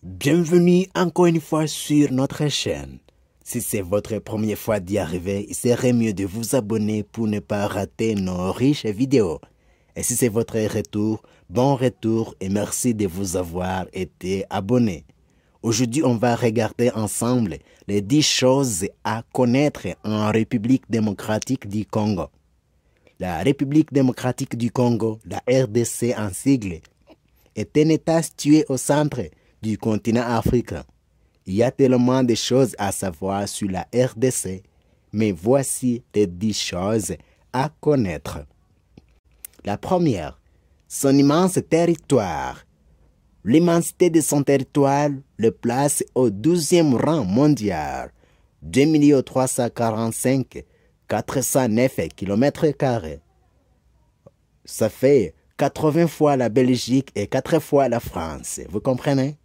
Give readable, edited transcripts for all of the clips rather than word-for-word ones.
Bienvenue encore une fois sur notre chaîne. Si c'est votre première fois d'y arriver, il serait mieux de vous abonner pour ne pas rater nos riches vidéos. Et si c'est votre retour, bon retour et merci de vous avoir été abonné. Aujourd'hui, on va regarder ensemble les 10 choses à connaître en République démocratique du Congo. La République démocratique du Congo, la RDC en sigle, est un État situé au centre du continent africain. Il y a tellement de choses à savoir sur la RDC, mais voici les 10 choses à connaître. La première, son immense territoire. L'immensité de son territoire le place au 12e rang mondial, 2 345 409 km². Ça fait 80 fois la Belgique et 4 fois la France. Vous comprenez?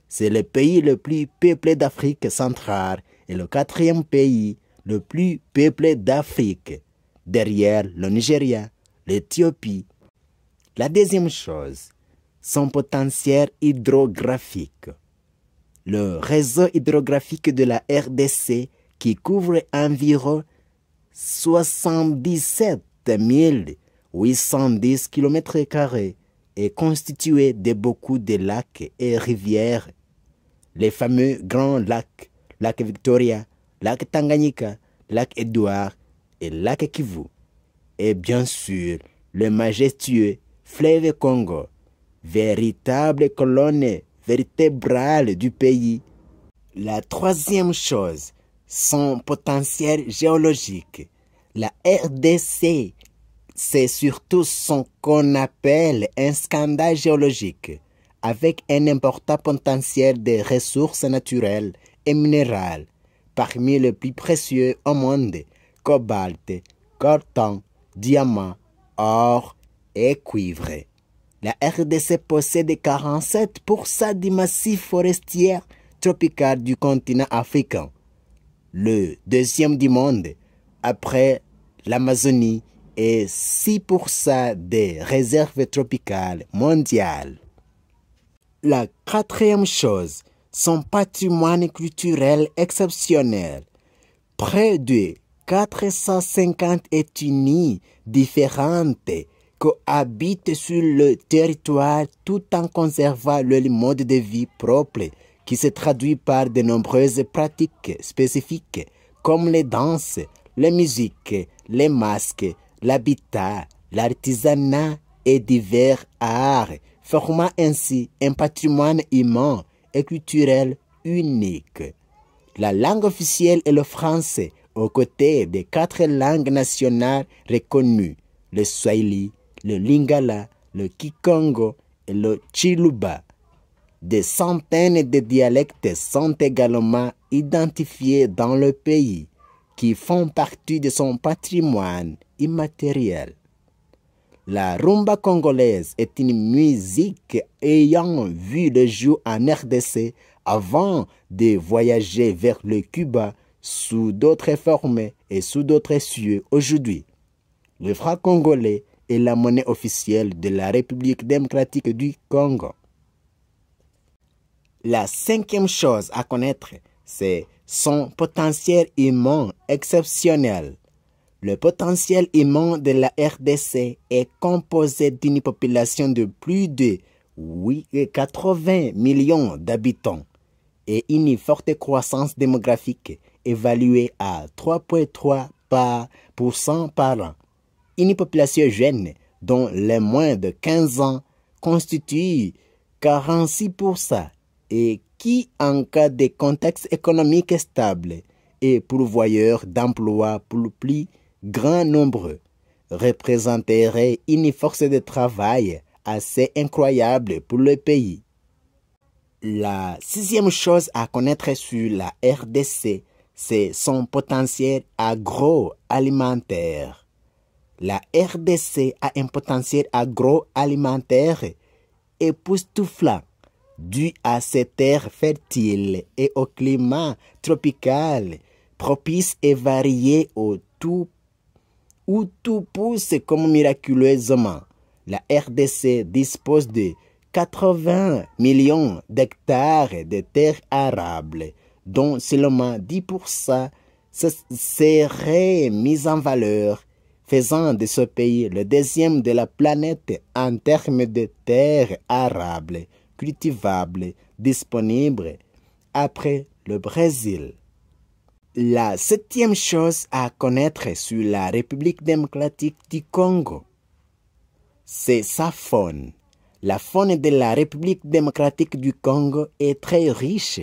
C'est le pays le plus peuplé d'Afrique centrale et le 4e pays le plus peuplé d'Afrique, derrière le Nigeria, l'Éthiopie. La deuxième chose, son potentiel hydrographique. Le réseau hydrographique de la RDC, qui couvre environ 77 810 km², est constitué de beaucoup de lacs et rivières. Les fameux grands lacs, lac Victoria, lac Tanganyika, lac Edouard et lac Kivu. Et bien sûr, le majestueux fleuve Congo, véritable colonne vertébrale du pays. La troisième chose, son potentiel géologique. La RDC, c'est surtout ce qu'on appelle un scandale géologique, avec un important potentiel de ressources naturelles et minérales, parmi les plus précieux au monde: cobalt, coltan, diamant, or et cuivre. La RDC possède 47% du massif forestier tropical du continent africain, le deuxième du monde après l'Amazonie, et 6% des réserves tropicales mondiales. La quatrième chose, son patrimoine culturel exceptionnel. Près de 450 ethnies différentes cohabitent sur le territoire tout en conservant leur mode de vie propre qui se traduit par de nombreuses pratiques spécifiques comme les danses, les musiques, les masques, l'habitat, l'artisanat et divers arts, formant ainsi un patrimoine humain et culturel unique. La langue officielle est le français, aux côtés des 4 langues nationales reconnues: le Swahili, le Lingala, le Kikongo et le Chiluba. Des centaines de dialectes sont également identifiés dans le pays, qui font partie de son patrimoine immatériel. La rumba congolaise est une musique ayant vu le jour en RDC avant de voyager vers le Cuba sous d'autres formes et sous d'autres cieux aujourd'hui. Le franc congolais est la monnaie officielle de la République démocratique du Congo. La cinquième chose à connaître, c'est son potentiel humain exceptionnel. Le potentiel humain de la RDC est composé d'une population de plus de 80 millions d'habitants et une forte croissance démographique évaluée à 3,3% par an. Une population jeune dont les moins de 15 ans constituent 46% et qui, en cas de contexte économique stable, est pourvoyeur d'emplois pour le plus grand nombre, représenterait une force de travail assez incroyable pour le pays. La sixième chose à connaître sur la RDC, c'est son potentiel agroalimentaire. La RDC a un potentiel agroalimentaire époustouflant, dû à ses terres fertiles et au climat tropical propice et varié où tout pousse comme miraculeusement. La RDC dispose de 80 millions d'hectares de terres arables, dont seulement 10% seraient mis en valeur, faisant de ce pays le deuxième de la planète en termes de terres arables cultivables disponibles après le Brésil. La septième chose à connaître sur la République démocratique du Congo, c'est sa faune. La faune de la République démocratique du Congo est très riche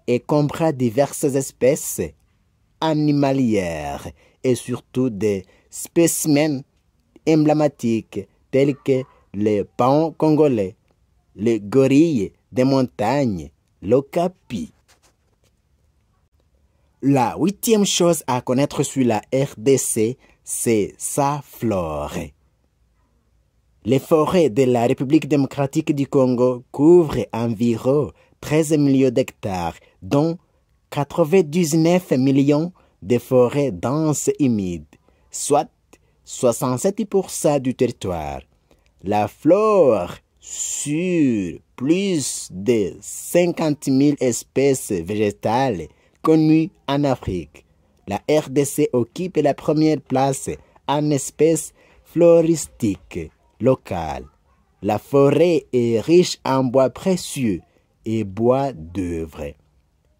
et comprend diverses espèces animalières et surtout des spécimens emblématiques tels que le paon congolais, le gorille des montagnes, l'okapi. La huitième chose à connaître sur la RDC, c'est sa flore. Les forêts de la République démocratique du Congo couvrent environ 13 millions d'hectares, dont 99 millions de forêts denses humides, soit 67% du territoire. La flore sur plus de 50 000 espèces végétales connues en Afrique. La RDC occupe la première place en espèces floristiques locales. La forêt est riche en bois précieux et bois d'œuvre,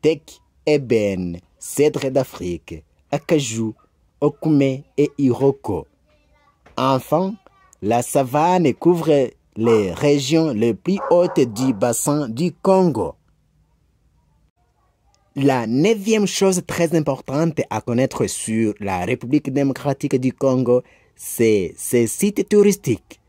teck, ébène, cèdre d'Afrique, acajou, okoumé et iroko. Enfin, la savane couvre les régions les plus hautes du bassin du Congo. La neuvième chose très importante à connaître sur la République démocratique du Congo, c'est ses sites touristiques.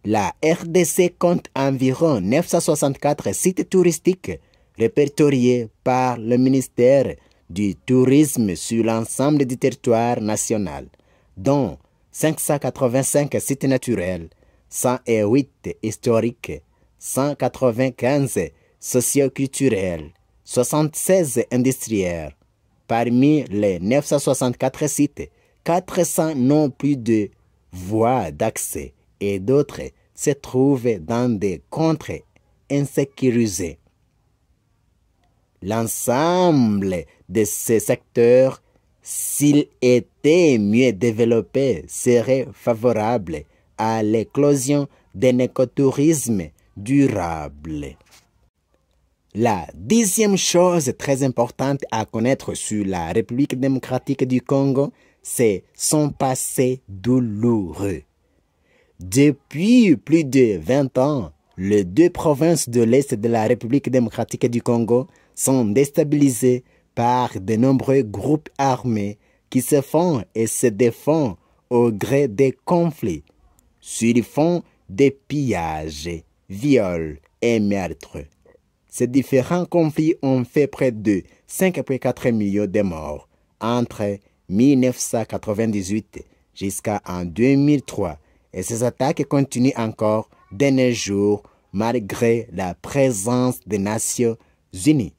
La RDC compte environ 964 sites touristiques répertoriés par le ministère du Tourisme sur l'ensemble du territoire national, dont 585 sites naturels, 108 historiques, 195 socioculturels, 76 industriels. Parmi les 964 sites, 400 n'ont plus de voies d'accès et d'autres se trouvent dans des contrées insécurisées. L'ensemble de ces secteurs, s'ils étaient mieux développés, serait favorable à l'éclosion d'un écotourisme durable. La dixième chose très importante à connaître sur la République démocratique du Congo, c'est son passé douloureux. Depuis plus de 20 ans, les deux provinces de l'Est de la République démocratique du Congo sont déstabilisées par de nombreux groupes armés qui se font et se défendent au gré des conflits, sur le fond des pillages, viols et meurtres. Ces différents conflits ont fait près de 5,4 millions de morts entre 1998 jusqu'en 2003 et ces attaques continuent encore de nos jours malgré la présence des Nations Unies.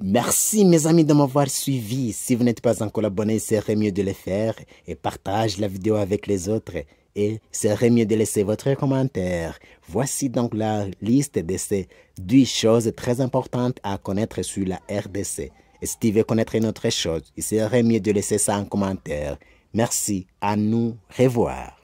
Merci mes amis de m'avoir suivi. Si vous n'êtes pas encore abonné, il serait mieux de le faire et partage la vidéo avec les autres. Et il serait mieux de laisser votre commentaire. Voici donc la liste de ces 10 choses très importantes à connaître sur la RDC. Et si tu veux connaître une autre chose, il serait mieux de laisser ça en commentaire. Merci, à nous revoir.